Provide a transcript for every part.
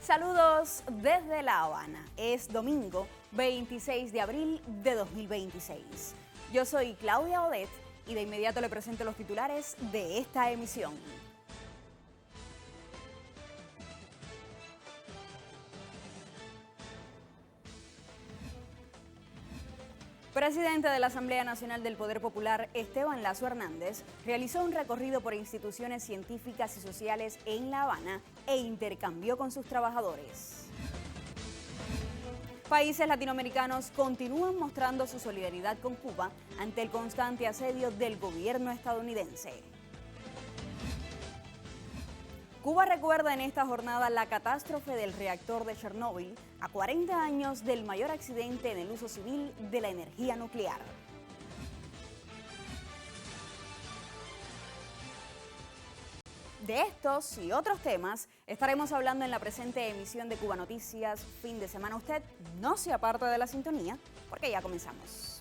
Saludos desde La Habana. Es domingo 26 de abril de 2026. Yo soy Claudia Odet y de inmediato le presento los titulares de esta emisión. Presidente de la Asamblea Nacional del Poder Popular, Esteban Lazo Hernández, realizó un recorrido por instituciones científicas y sociales en La Habana e intercambió con sus trabajadores. Países latinoamericanos continúan mostrando su solidaridad con Cuba ante el constante asedio del gobierno estadounidense. Cuba recuerda en esta jornada la catástrofe del reactor de Chernóbil a 40 años del mayor accidente en el uso civil de la energía nuclear. De estos y otros temas estaremos hablando en la presente emisión de Cuba Noticias Fin de Semana. Usted no se aparte de la sintonía porque ya comenzamos.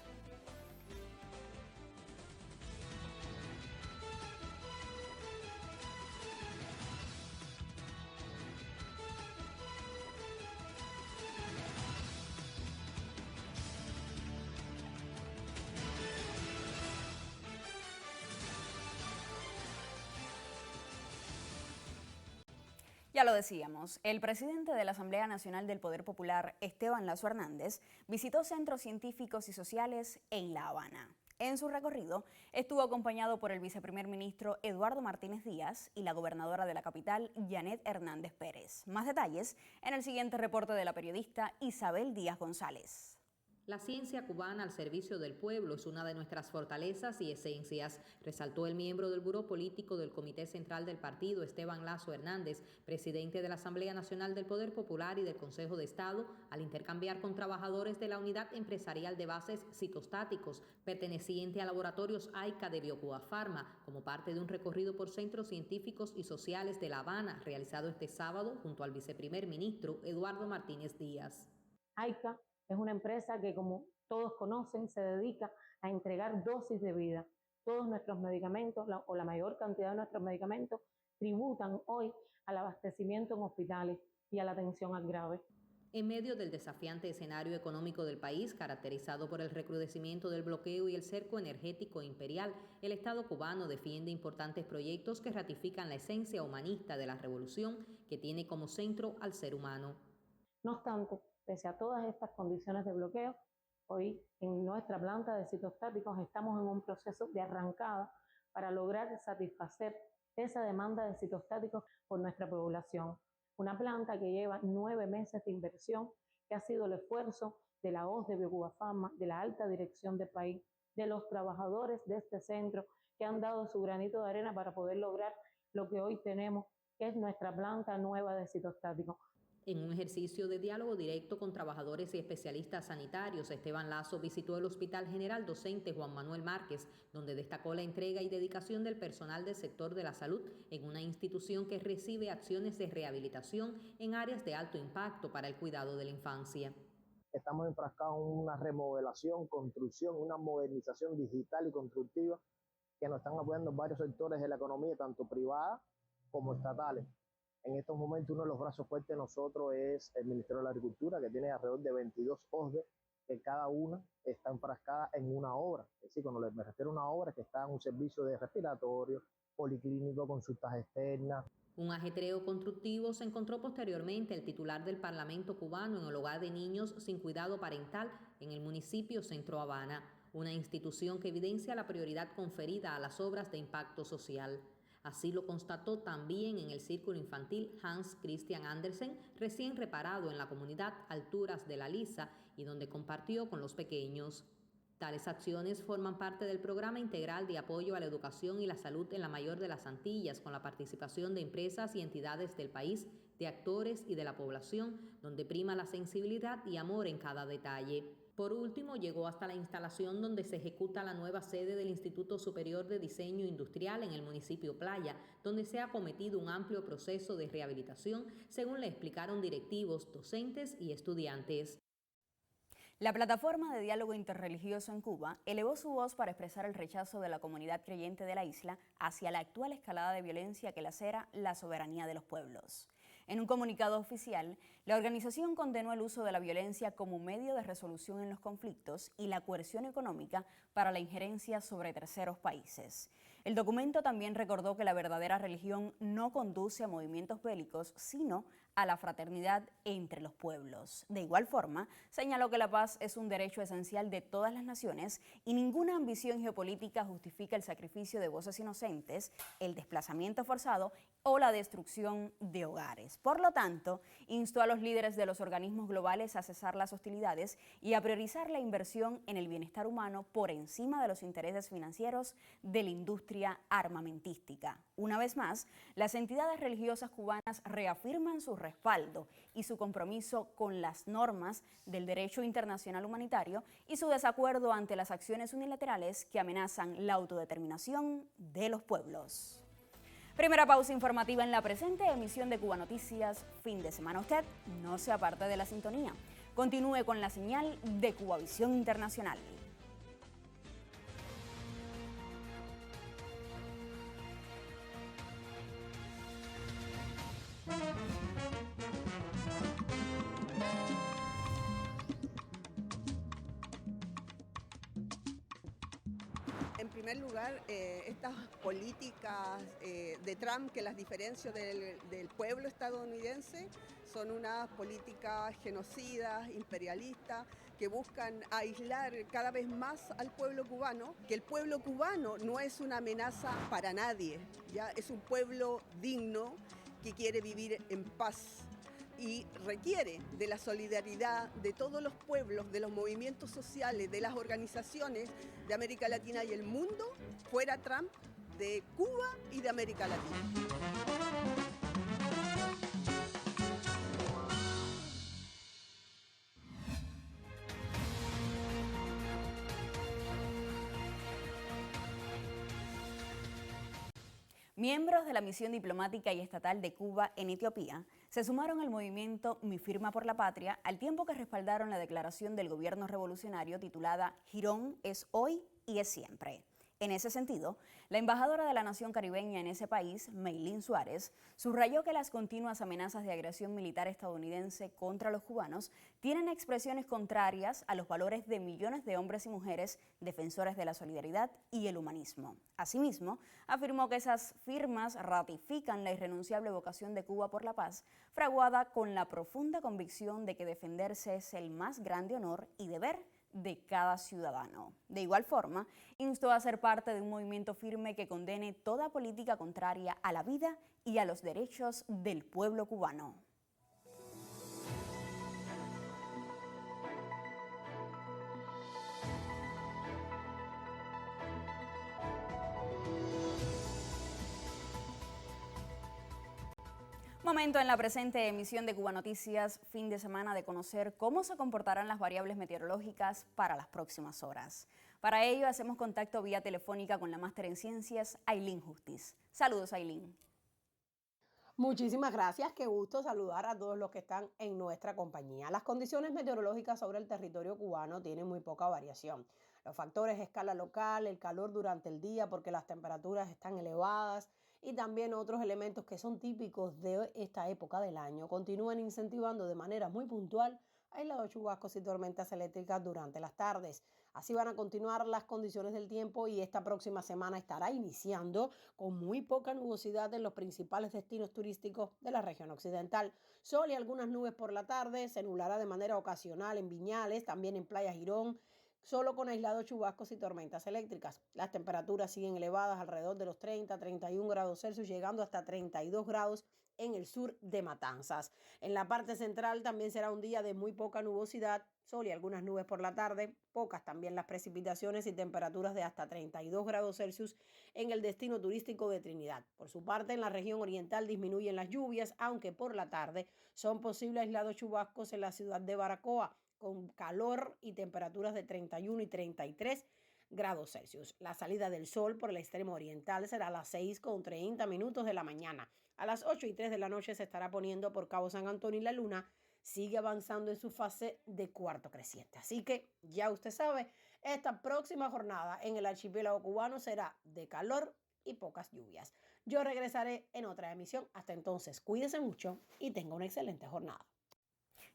Ya lo decíamos, el presidente de la Asamblea Nacional del Poder Popular, Esteban Lazo Hernández, visitó centros científicos y sociales en La Habana. En su recorrido estuvo acompañado por el viceprimer ministro Eduardo Martínez Díaz y la gobernadora de la capital, Yanet Hernández Pérez. Más detalles en el siguiente reporte de la periodista Isabel Díaz González. La ciencia cubana al servicio del pueblo es una de nuestras fortalezas y esencias, resaltó el miembro del Buró Político del Comité Central del Partido, Esteban Lazo Hernández, presidente de la Asamblea Nacional del Poder Popular y del Consejo de Estado, al intercambiar con trabajadores de la Unidad Empresarial de Bases Citostáticos, perteneciente a Laboratorios AICA de Biocuba Pharma, como parte de un recorrido por centros científicos y sociales de La Habana, realizado este sábado junto al viceprimer ministro Eduardo Martínez Díaz. AICA es una empresa que, como todos conocen, se dedica a entregar dosis de vida. Todos nuestros medicamentos, o la mayor cantidad de nuestros medicamentos, tributan hoy al abastecimiento en hospitales y a la atención al grave. En medio del desafiante escenario económico del país, caracterizado por el recrudecimiento del bloqueo y el cerco energético imperial, el Estado cubano defiende importantes proyectos que ratifican la esencia humanista de la revolución, que tiene como centro al ser humano. No obstante, pese a todas estas condiciones de bloqueo, hoy en nuestra planta de citostáticos estamos en un proceso de arrancada para lograr satisfacer esa demanda de citostáticos por nuestra población. Una planta que lleva 9 meses de inversión, que ha sido el esfuerzo de la OZ de Biocuba Pharma, de la alta dirección del país, de los trabajadores de este centro, que han dado su granito de arena para poder lograr lo que hoy tenemos, que es nuestra planta nueva de citostáticos. En un ejercicio de diálogo directo con trabajadores y especialistas sanitarios, Esteban Lazo visitó el Hospital General Docente Juan Manuel Márquez, donde destacó la entrega y dedicación del personal del sector de la salud en una institución que recibe acciones de rehabilitación en áreas de alto impacto para el cuidado de la infancia. Estamos enfrascados en una remodelación, construcción, una modernización digital y constructiva que nos están apoyando varios sectores de la economía, tanto privada como estatales. En estos momentos uno de los brazos fuertes de nosotros es el Ministerio de la Agricultura, que tiene alrededor de 22 OSDE, que cada una está enfrascada en una obra. Es decir, cuando me refiero a una obra, que está en un servicio de respiratorio, policlínico, consultas externas. Un ajetreo constructivo se encontró posteriormente el titular del Parlamento cubano en el hogar de niños sin cuidado parental en el municipio Centro Habana, una institución que evidencia la prioridad conferida a las obras de impacto social. Así lo constató también en el círculo infantil Hans Christian Andersen, recién reparado en la comunidad Alturas de la Lisa y donde compartió con los pequeños. Tales acciones forman parte del programa integral de apoyo a la educación y la salud en la mayor de las Antillas, con la participación de empresas y entidades del país, de actores y de la población, donde prima la sensibilidad y amor en cada detalle. Por último, llegó hasta la instalación donde se ejecuta la nueva sede del Instituto Superior de Diseño Industrial en el municipio Playa, donde se ha acometido un amplio proceso de rehabilitación, según le explicaron directivos, docentes y estudiantes. La plataforma de diálogo interreligioso en Cuba elevó su voz para expresar el rechazo de la comunidad creyente de la isla hacia la actual escalada de violencia que lacera la soberanía de los pueblos. En un comunicado oficial, la organización condenó el uso de la violencia como medio de resolución en los conflictos y la coerción económica para la injerencia sobre terceros países. El documento también recordó que la verdadera religión no conduce a movimientos bélicos, sino a la fraternidad entre los pueblos. De igual forma, señaló que la paz es un derecho esencial de todas las naciones y ninguna ambición geopolítica justifica el sacrificio de voces inocentes, el desplazamiento forzado o la destrucción de hogares. Por lo tanto, instó a los líderes de los organismos globales a cesar las hostilidades y a priorizar la inversión en el bienestar humano por encima de los intereses financieros de la industria armamentística. Una vez más, las entidades religiosas cubanas reafirman su respaldo y su compromiso con las normas del derecho internacional humanitario y su desacuerdo ante las acciones unilaterales que amenazan la autodeterminación de los pueblos. Primera pausa informativa en la presente emisión de Cuba Noticias, fin de semana. Usted no se aparte de la sintonía. Continúe con la señal de Cubavisión Internacional. En primer lugar, estas políticas de Trump que las diferencio del pueblo estadounidense son unas políticas genocidas, imperialistas, que buscan aislar cada vez más al pueblo cubano, que el pueblo cubano no es una amenaza para nadie, ¿ya? Es un pueblo digno que quiere vivir en paz y requiere de la solidaridad de todos los pueblos, de los movimientos sociales, de las organizaciones de América Latina y el mundo, fuera Trump, de Cuba y de América Latina. Miembros de la misión diplomática y estatal de Cuba en Etiopía se sumaron al movimiento Mi Firma por la Patria al tiempo que respaldaron la declaración del gobierno revolucionario titulada Girón es hoy y es siempre. En ese sentido, la embajadora de la nación caribeña en ese país, Meilín Suárez, subrayó que las continuas amenazas de agresión militar estadounidense contra los cubanos tienen expresiones contrarias a los valores de millones de hombres y mujeres defensores de la solidaridad y el humanismo. Asimismo, afirmó que esas firmas ratifican la irrenunciable vocación de Cuba por la paz, fraguada con la profunda convicción de que defenderse es el más grande honor y deber de cada ciudadano. De igual forma, instó a ser parte de un movimiento firme que condene toda política contraria a la vida y a los derechos del pueblo cubano. Momento en la presente emisión de Cuba Noticias, fin de semana, de conocer cómo se comportarán las variables meteorológicas para las próximas horas. Para ello hacemos contacto vía telefónica con la máster en ciencias, Ailín Justiz. Saludos, Ailín. Muchísimas gracias, qué gusto saludar a todos los que están en nuestra compañía. Las condiciones meteorológicas sobre el territorio cubano tienen muy poca variación. Los factores a escala local, el calor durante el día porque las temperaturas están elevadas y también otros elementos que son típicos de esta época del año continúan incentivando de manera muy puntual aislados chubascos y tormentas eléctricas durante las tardes. Así van a continuar las condiciones del tiempo y esta próxima semana estará iniciando con muy poca nubosidad en los principales destinos turísticos de la región occidental. Sol y algunas nubes por la tarde, se nublará de manera ocasional en Viñales, también en Playa Girón, solo con aislados chubascos y tormentas eléctricas. Las temperaturas siguen elevadas alrededor de los 30-31 grados Celsius, llegando hasta 32 grados en el sur de Matanzas. En la parte central también será un día de muy poca nubosidad, sol y algunas nubes por la tarde, pocas también las precipitaciones y temperaturas de hasta 32 grados Celsius en el destino turístico de Trinidad. Por su parte, en la región oriental disminuyen las lluvias, aunque por la tarde son posibles aislados chubascos en la ciudad de Baracoa, con calor y temperaturas de 31 y 33 grados Celsius. La salida del sol por el extremo oriental será a las 6:30 de la mañana. A las 8:03 de la noche se estará poniendo por Cabo San Antonio y la luna sigue avanzando en su fase de cuarto creciente. Así que ya usted sabe, esta próxima jornada en el archipiélago cubano será de calor y pocas lluvias. Yo regresaré en otra emisión. Hasta entonces, cuídese mucho y tenga una excelente jornada.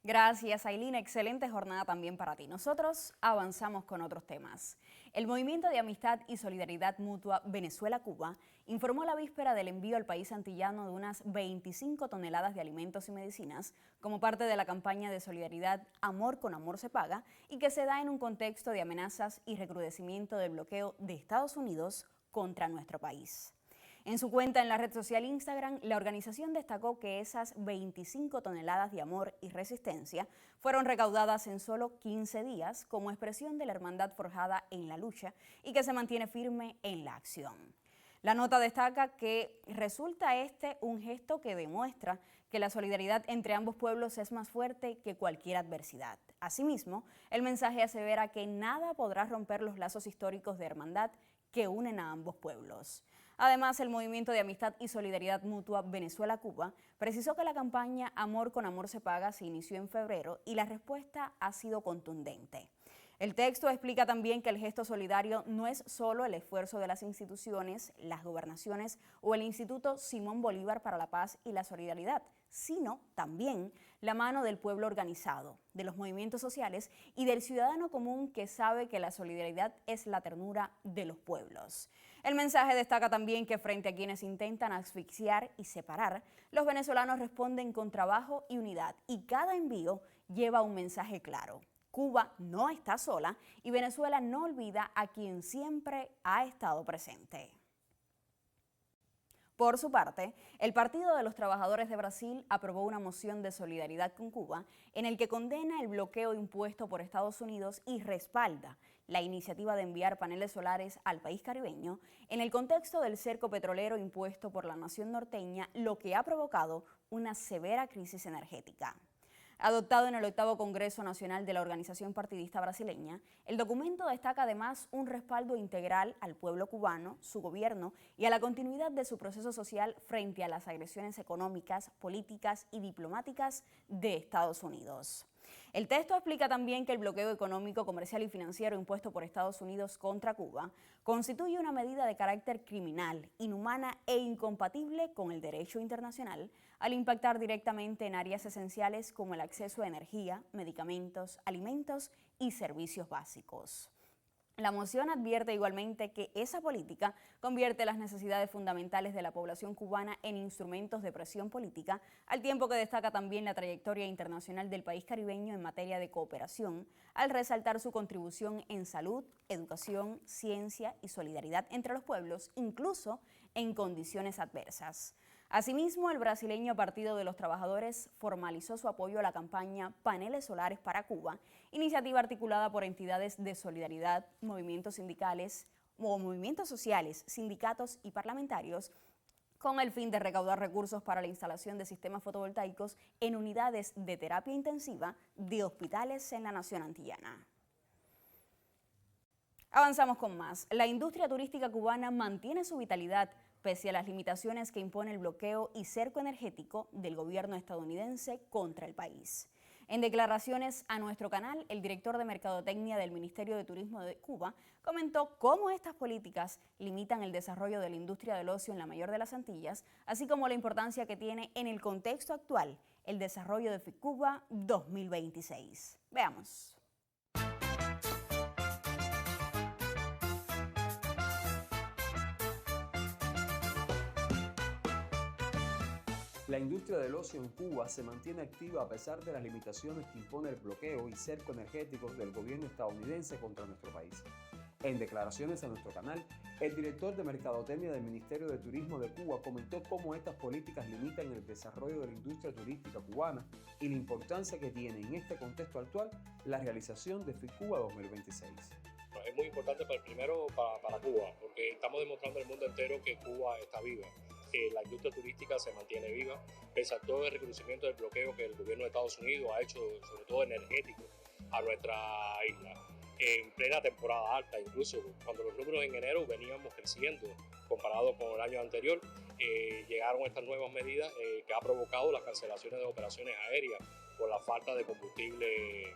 Gracias, Ailina. Excelente jornada también para ti. Nosotros avanzamos con otros temas. El Movimiento de Amistad y Solidaridad Mutua Venezuela-Cuba informó la víspera del envío al país antillano de unas 25 toneladas de alimentos y medicinas como parte de la campaña de solidaridad Amor con Amor se paga y que se da en un contexto de amenazas y recrudecimiento del bloqueo de Estados Unidos contra nuestro país. En su cuenta en la red social Instagram, la organización destacó que esas 25 toneladas de amor y resistencia fueron recaudadas en solo 15 días como expresión de la hermandad forjada en la lucha y que se mantiene firme en la acción. La nota destaca que resulta un gesto que demuestra que la solidaridad entre ambos pueblos es más fuerte que cualquier adversidad. Asimismo, el mensaje asevera que nada podrá romper los lazos históricos de hermandad que unen a ambos pueblos. Además, el Movimiento de Amistad y Solidaridad Mutua Venezuela-Cuba precisó que la campaña Amor con Amor se paga se inició en febrero y la respuesta ha sido contundente. El texto explica también que el gesto solidario no es solo el esfuerzo de las instituciones, las gobernaciones o el Instituto Simón Bolívar para la Paz y la Solidaridad, sino también la mano del pueblo organizado, de los movimientos sociales y del ciudadano común que sabe que la solidaridad es la ternura de los pueblos. El mensaje destaca también que frente a quienes intentan asfixiar y separar, los venezolanos responden con trabajo y unidad y cada envío lleva un mensaje claro. Cuba no está sola y Venezuela no olvida a quien siempre ha estado presente. Por su parte, el Partido de los Trabajadores de Brasil aprobó una moción de solidaridad con Cuba en el que condena el bloqueo impuesto por Estados Unidos y respalda la iniciativa de enviar paneles solares al país caribeño en el contexto del cerco petrolero impuesto por la nación norteña, lo que ha provocado una severa crisis energética. Adoptado en el 8º Congreso Nacional de la organización partidista brasileña, el documento destaca además un respaldo integral al pueblo cubano, su gobierno y a la continuidad de su proceso social frente a las agresiones económicas, políticas y diplomáticas de Estados Unidos. El texto explica también que el bloqueo económico, comercial y financiero impuesto por Estados Unidos contra Cuba constituye una medida de carácter criminal, inhumana e incompatible con el derecho internacional al impactar directamente en áreas esenciales como el acceso a energía, medicamentos, alimentos y servicios básicos. La moción advierte igualmente que esa política convierte las necesidades fundamentales de la población cubana en instrumentos de presión política, al tiempo que destaca también la trayectoria internacional del país caribeño en materia de cooperación, al resaltar su contribución en salud, educación, ciencia y solidaridad entre los pueblos, incluso en condiciones adversas. Asimismo, el brasileño Partido de los Trabajadores formalizó su apoyo a la campaña Paneles Solares para Cuba, iniciativa articulada por entidades de solidaridad, movimientos sindicales o movimientos sociales, sindicatos y parlamentarios, con el fin de recaudar recursos para la instalación de sistemas fotovoltaicos en unidades de terapia intensiva de hospitales en la nación antillana. Avanzamos con más. La industria turística cubana mantiene su vitalidad pese a las limitaciones que impone el bloqueo y cerco energético del gobierno estadounidense contra el país. En declaraciones a nuestro canal, el director de Mercadotecnia del Ministerio de Turismo de Cuba comentó cómo estas políticas limitan el desarrollo de la industria del ocio en la mayor de las Antillas, así como la importancia que tiene en el contexto actual el desarrollo de FICUBA 2026. Veamos. La industria del ocio en Cuba se mantiene activa a pesar de las limitaciones que impone el bloqueo y cerco energético del gobierno estadounidense contra nuestro país. En declaraciones a nuestro canal, el director de Mercadotecnia del Ministerio de Turismo de Cuba comentó cómo estas políticas limitan el desarrollo de la industria turística cubana y la importancia que tiene en este contexto actual la realización de FICUBA 2026. Es muy importante primero para Cuba, porque estamos demostrando al mundo entero que Cuba está viva, que la industria turística se mantiene viva, pese a todo el reconocimiento del bloqueo que el gobierno de Estados Unidos ha hecho, sobre todo energético, a nuestra isla. En plena temporada alta, incluso cuando los números en enero veníamos creciendo comparado con el año anterior, llegaron estas nuevas medidas que ha provocado las cancelaciones de operaciones aéreas por la falta de combustible,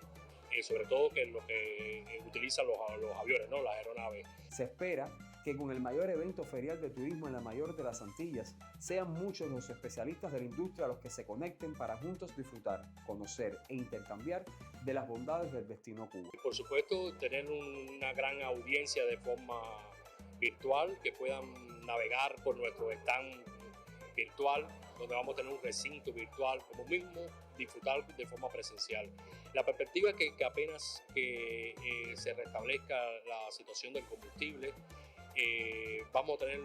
sobre todo que lo que utilizan los aviones, ¿no? Las aeronaves. Se espera que con el mayor evento ferial de turismo en la mayor de las Antillas, sean muchos los especialistas de la industria los que se conecten para juntos disfrutar, conocer e intercambiar de las bondades del destino Cuba. Por supuesto, tener una gran audiencia de forma virtual, que puedan navegar por nuestro stand virtual, donde vamos a tener un recinto virtual, como mismo disfrutar de forma presencial. La perspectiva es que apenas se restablezca la situación del combustible, vamos a tener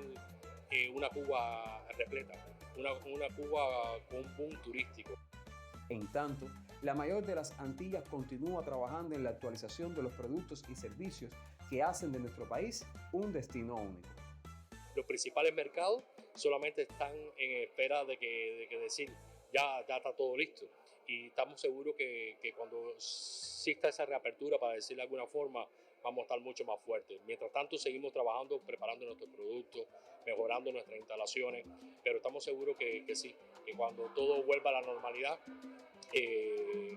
una Cuba repleta, una Cuba con un boom turístico. En tanto, la mayor de las Antillas continúa trabajando en la actualización de los productos y servicios que hacen de nuestro país un destino único. Los principales mercados solamente están en espera de que decir ya está todo listo, y estamos seguros que cuando exista esa reapertura, para decirlo de alguna forma, vamos a estar mucho más fuertes. Mientras tanto, seguimos trabajando, preparando nuestros productos, mejorando nuestras instalaciones, pero estamos seguros que sí, que cuando todo vuelva a la normalidad,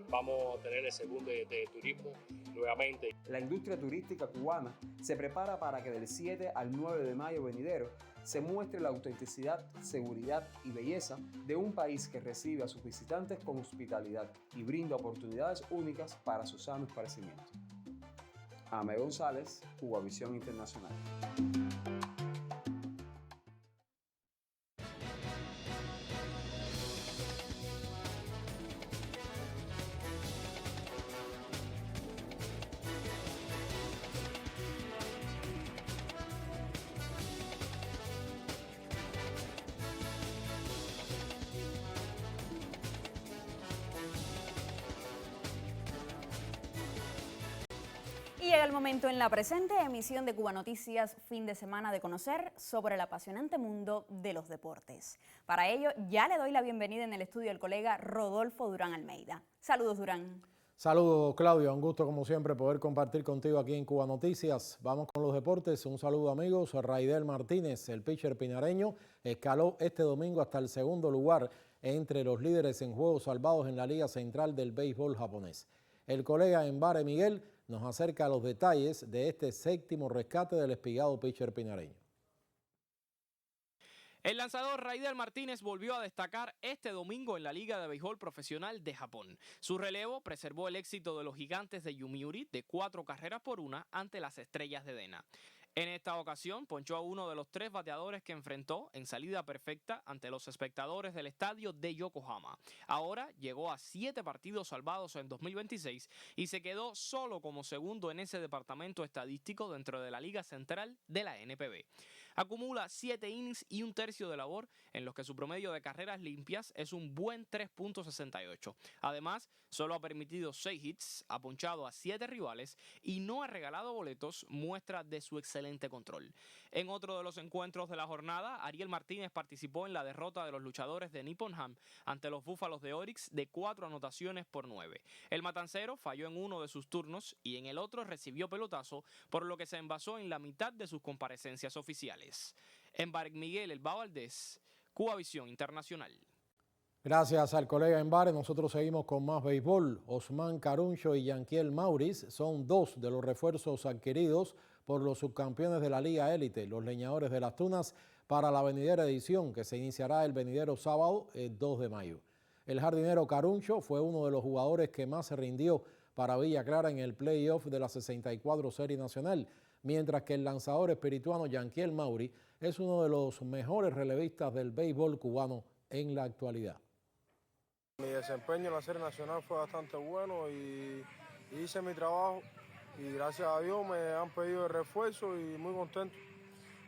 vamos a tener ese boom de turismo nuevamente. La industria turística cubana se prepara para que del 7 al 9 de mayo venidero se muestre la autenticidad, seguridad y belleza de un país que recibe a sus visitantes con hospitalidad y brinda oportunidades únicas para su sano esparcimiento. Ame González, Cubavisión Internacional. Y llega el momento en la presente emisión de Cuba Noticias Fin de Semana de conocer sobre el apasionante mundo de los deportes. Para ello, ya le doy la bienvenida en el estudio al colega Rodolfo Durán Almeida. Saludos, Durán. Saludos, Claudia. Un gusto, como siempre, poder compartir contigo aquí en Cuba Noticias. Vamos con los deportes. Un saludo, amigos. Raidel Martínez, el pitcher pinareño, escaló este domingo hasta el segundo lugar entre los líderes en juegos salvados en la Liga Central del Béisbol japonés. El colega Embare Miguel nos acerca a los detalles de este séptimo rescate del espigado pitcher pinareño. El lanzador Raidel Martínez volvió a destacar este domingo en la Liga de Béisbol Profesional de Japón. Su relevo preservó el éxito de los Gigantes de Yomiuri de 4-1 ante las Estrellas de Dena. En esta ocasión ponchó a uno de los 3 bateadores que enfrentó en salida perfecta ante los espectadores del estadio de Yokohama. Ahora llegó a 7 partidos salvados en 2026 y se quedó solo como segundo en ese departamento estadístico dentro de la Liga Central de la NPB. Acumula 7 innings y un tercio de labor, en los que su promedio de carreras limpias es un buen 3.68. Además, solo ha permitido 6 hits, ha ponchado a 7 rivales y no ha regalado boletos, muestra de su excelente control. En otro de los encuentros de la jornada, Ariel Martínez participó en la derrota de los luchadores de Nippon Ham ante los Búfalos de Orix de 4-9. El matancero falló en uno de sus turnos y en el otro recibió pelotazo, por lo que se envasó en la mitad de sus comparecencias oficiales. Embare Miguel Elba Valdés, Cubavisión Internacional. Gracias al colega Embare, nosotros seguimos con más béisbol. Osman Caruncho y Yanquiel Mauriz son 2 de los refuerzos adquiridos por los subcampeones de la Liga Élite, los Leñadores de las Tunas, para la venidera edición que se iniciará el venidero sábado 2 de mayo. El jardinero Caruncho fue uno de los jugadores que más se rindió para Villa Clara en el playoff de la 64 Serie Nacional, mientras que el lanzador espirituano Yanquiel Mauriz es uno de los mejores relevistas del béisbol cubano en la actualidad. Mi desempeño en la Serie Nacional fue bastante bueno y hice mi trabajo y gracias a Dios me han pedido el refuerzo y muy contento.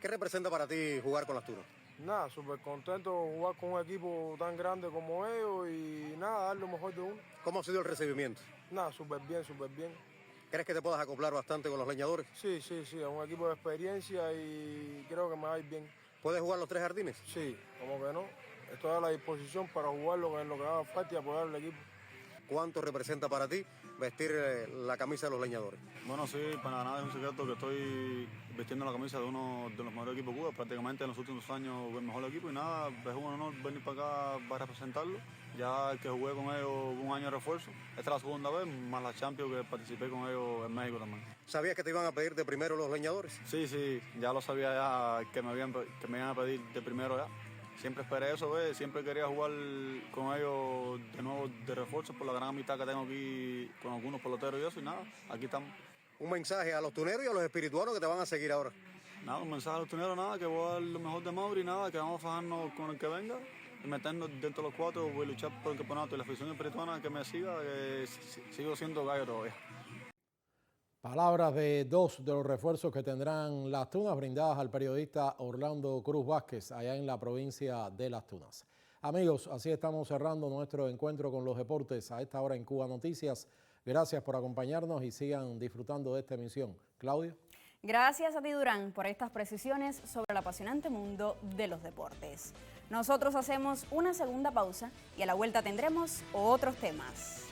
¿Qué representa para ti jugar con las Tunas? Nada, súper contento de jugar con un equipo tan grande como ellos y nada, dar lo mejor de uno. ¿Cómo ha sido el recibimiento? Nada, súper bien, súper bien. ¿Crees que te puedas acoplar bastante con los Leñadores? Sí, es un equipo de experiencia y creo que me va a ir bien. ¿Puedes jugar los 3 jardines? Sí, como que no. Estoy a la disposición para jugar en lo que haga falta y apoyar al equipo. ¿Cuánto representa para ti vestir la camisa de los Leñadores? Bueno, sí, para nada es un secreto que estoy vistiendo la camisa de uno de los mejores equipos de Cuba, prácticamente en los últimos años el mejor equipo y nada, es un honor venir para acá para representarlo Ya que jugué con ellos un año de refuerzo, esta es la segunda vez, más la Champions que participé con ellos en México también. ¿Sabías que te iban a pedir de primero los leñadores? Sí, ya lo sabía ya que me iban a pedir de primero ya. Siempre esperé eso, siempre quería jugar con ellos de nuevo de refuerzo por la gran amistad que tengo aquí con algunos peloteros y eso, y nada, aquí estamos. Un mensaje a los tuneros y a los espirituanos que te van a seguir ahora. Nada, un mensaje a los tuneros, nada, que voy a dar lo mejor de Mauri, nada, que vamos a fajarnos con el que venga y meternos dentro de los cuatro, voy a luchar por el campeonato y la afición espirituana que me siga, que sigo siendo gallo todavía. Palabras de dos de los refuerzos que tendrán Las Tunas brindadas al periodista Orlando Cruz Vázquez allá en la provincia de Las Tunas. Amigos, así estamos cerrando nuestro encuentro con los deportes a esta hora en Cuba Noticias. Gracias por acompañarnos y sigan disfrutando de esta emisión. Claudio. Gracias a ti, Durán, por estas precisiones sobre el apasionante mundo de los deportes. Nosotros hacemos una segunda pausa y a la vuelta tendremos otros temas.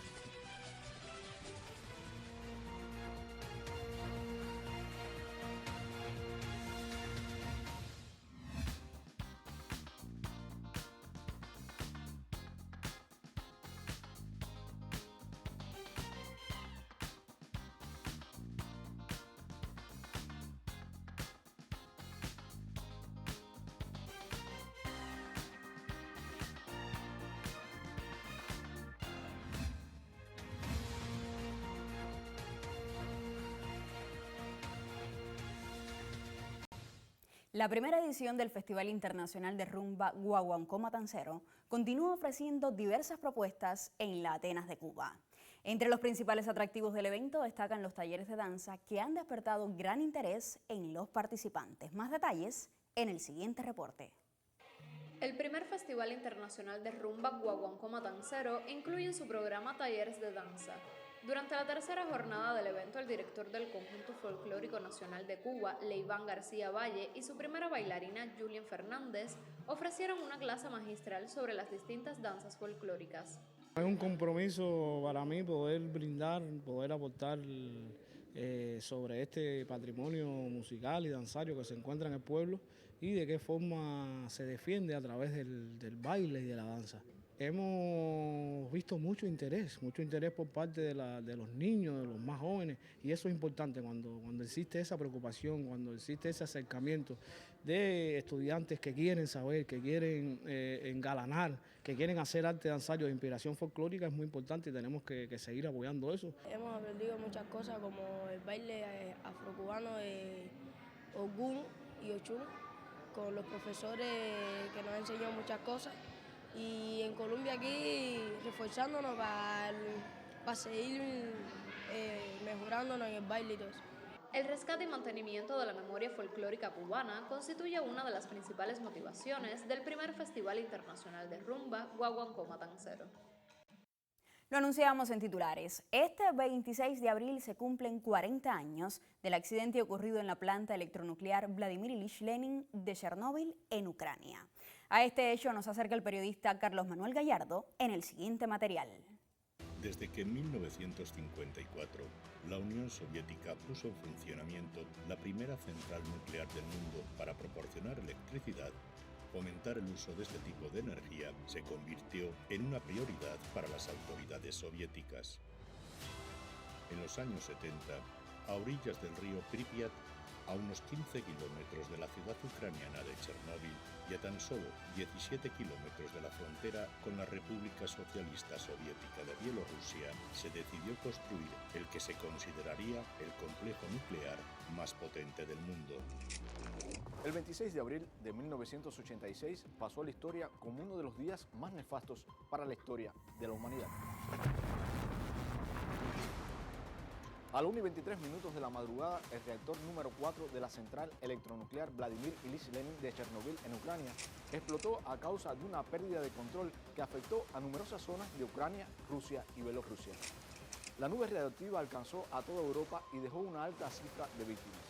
La primera edición del Festival Internacional de Rumba Guaguancó Matancero continúa ofreciendo diversas propuestas en la Atenas de Cuba. Entre los principales atractivos del evento destacan los talleres de danza que han despertado gran interés en los participantes. Más detalles en el siguiente reporte. El primer Festival Internacional de Rumba Guaguancó Matancero incluye en su programa talleres de danza. Durante la tercera jornada del evento, el director del Conjunto Folclórico Nacional de Cuba, Leiván García Valle, y su primera bailarina, Julien Fernández, ofrecieron una clase magistral sobre las distintas danzas folclóricas. Es un compromiso para mí poder brindar, poder aportar sobre este patrimonio musical y danzario que se encuentra en el pueblo y de qué forma se defiende a través del baile y de la danza. Hemos visto mucho interés por parte de los niños, de los más jóvenes, y eso es importante cuando existe esa preocupación, cuando existe ese acercamiento de estudiantes que quieren saber, que quieren engalanar, que quieren hacer arte danzario de inspiración folclórica, es muy importante y tenemos que seguir apoyando eso. Hemos aprendido muchas cosas como el baile afrocubano de Ogún y Ochún, con los profesores que nos han enseñado muchas cosas. Y en Colombia aquí reforzándonos para seguir mejorándonos en el baile y todo eso. El rescate y mantenimiento de la memoria folclórica cubana constituye una de las principales motivaciones del primer Festival Internacional de Rumba Guaguancó Matancero. Lo anunciábamos en titulares. Este 26 de abril se cumplen 40 años del accidente ocurrido en la planta electronuclear Vladimir Ilich Lenin de Chernóbil, en Ucrania. A este hecho nos acerca el periodista Carlos Manuel Gallardo en el siguiente material. Desde que en 1954 la Unión Soviética puso en funcionamiento la primera central nuclear del mundo para proporcionar electricidad, fomentar el uso de este tipo de energía se convirtió en una prioridad para las autoridades soviéticas. En los años 70, a orillas del río Pripyat, a unos 15 kilómetros de la ciudad ucraniana de Chernóbil y a tan solo 17 kilómetros de la frontera con la República Socialista Soviética de Bielorrusia, se decidió construir el que se consideraría el complejo nuclear más potente del mundo. El 26 de abril de 1986 pasó a la historia como uno de los días más nefastos para la historia de la humanidad. A la 1:23 de la madrugada, el reactor número 4 de la central electronuclear Vladimir Ilich Lenin de Chernobyl, en Ucrania, explotó a causa de una pérdida de control que afectó a numerosas zonas de Ucrania, Rusia y Bielorrusia. La nube radiactiva alcanzó a toda Europa y dejó una alta cifra de víctimas.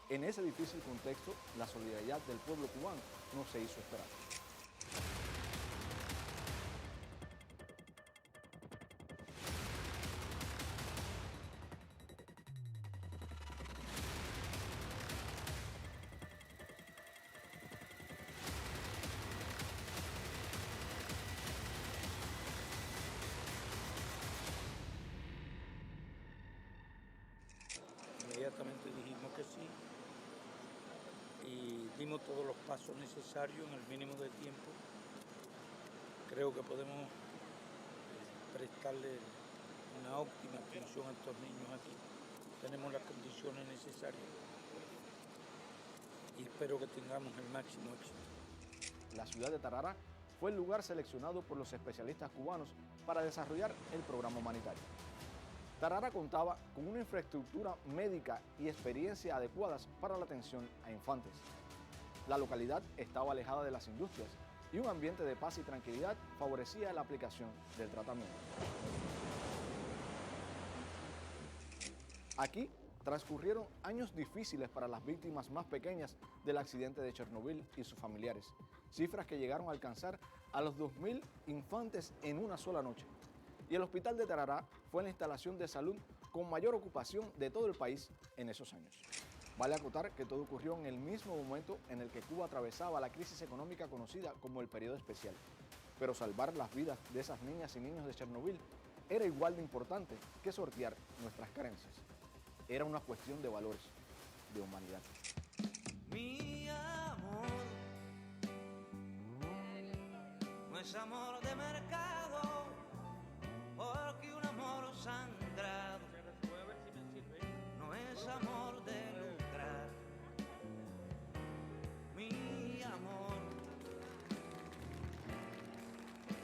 En ese difícil contexto, la solidaridad del pueblo cubano no se hizo esperar. inmediatamente dijimos que sí y dimos todos los pasos necesarios en el mínimo de tiempo. Creo que podemos prestarle una óptima atención a estos niños aquí. Tenemos las condiciones necesarias y espero que tengamos el máximo éxito. La ciudad de Tarará fue el lugar seleccionado por los especialistas cubanos para desarrollar el programa humanitario. Tarará contaba con una infraestructura médica y experiencia adecuadas para la atención a infantes. La localidad estaba alejada de las industrias y un ambiente de paz y tranquilidad favorecía la aplicación del tratamiento. Aquí transcurrieron años difíciles para las víctimas más pequeñas del accidente de Chernobyl y sus familiares, cifras que llegaron a alcanzar a los 2.000 infantes en una sola noche. Y el hospital de Tarará fue la instalación de salud con mayor ocupación de todo el país en esos años. Vale acotar que todo ocurrió en el mismo momento en el que Cuba atravesaba la crisis económica conocida como el periodo especial. Pero salvar las vidas de esas niñas y niños de Chernobyl era igual de importante que sortear nuestras carencias. Era una cuestión de valores, de humanidad. Mi amor no es amor de mercado, porque un amor sangrado no es amor de lucrar. Mi amor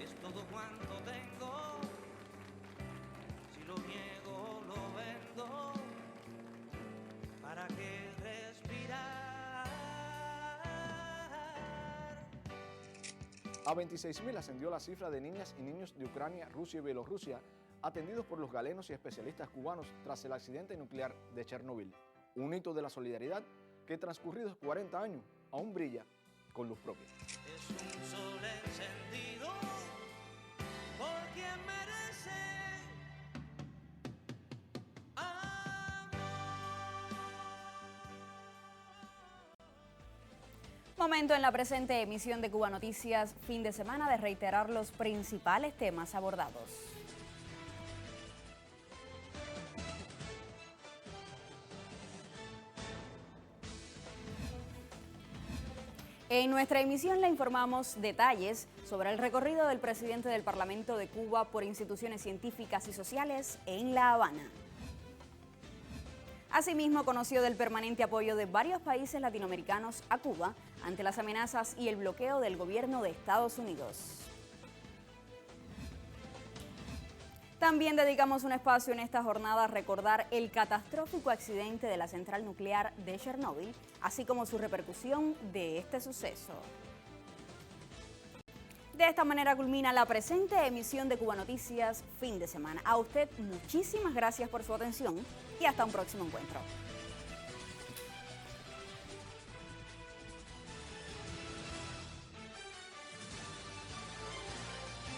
es todo cuanto tengo, si lo niego lo vendo. ¿Para qué respirar? A 26.000 ascendió la cifra de niñas y niños de Ucrania, Rusia y Bielorrusia atendidos por los galenos y especialistas cubanos tras el accidente nuclear de Chernobyl. Un hito de la solidaridad que transcurridos 40 años aún brilla con luz propia. Es un sol encendido por quien merece. Momento en la presente emisión de Cuba Noticias Fin de Semana de reiterar los principales temas abordados. En nuestra emisión le informamos detalles sobre el recorrido del presidente del Parlamento de Cuba por instituciones científicas y sociales en La Habana. Asimismo, conoció del permanente apoyo de varios países latinoamericanos a Cuba ante las amenazas y el bloqueo del gobierno de Estados Unidos. También dedicamos un espacio en esta jornada a recordar el catastrófico accidente de la central nuclear de Chernóbil, así como su repercusión de este suceso. De esta manera culmina la presente emisión de Cuba Noticias Fin de Semana. A usted muchísimas gracias por su atención y hasta un próximo encuentro.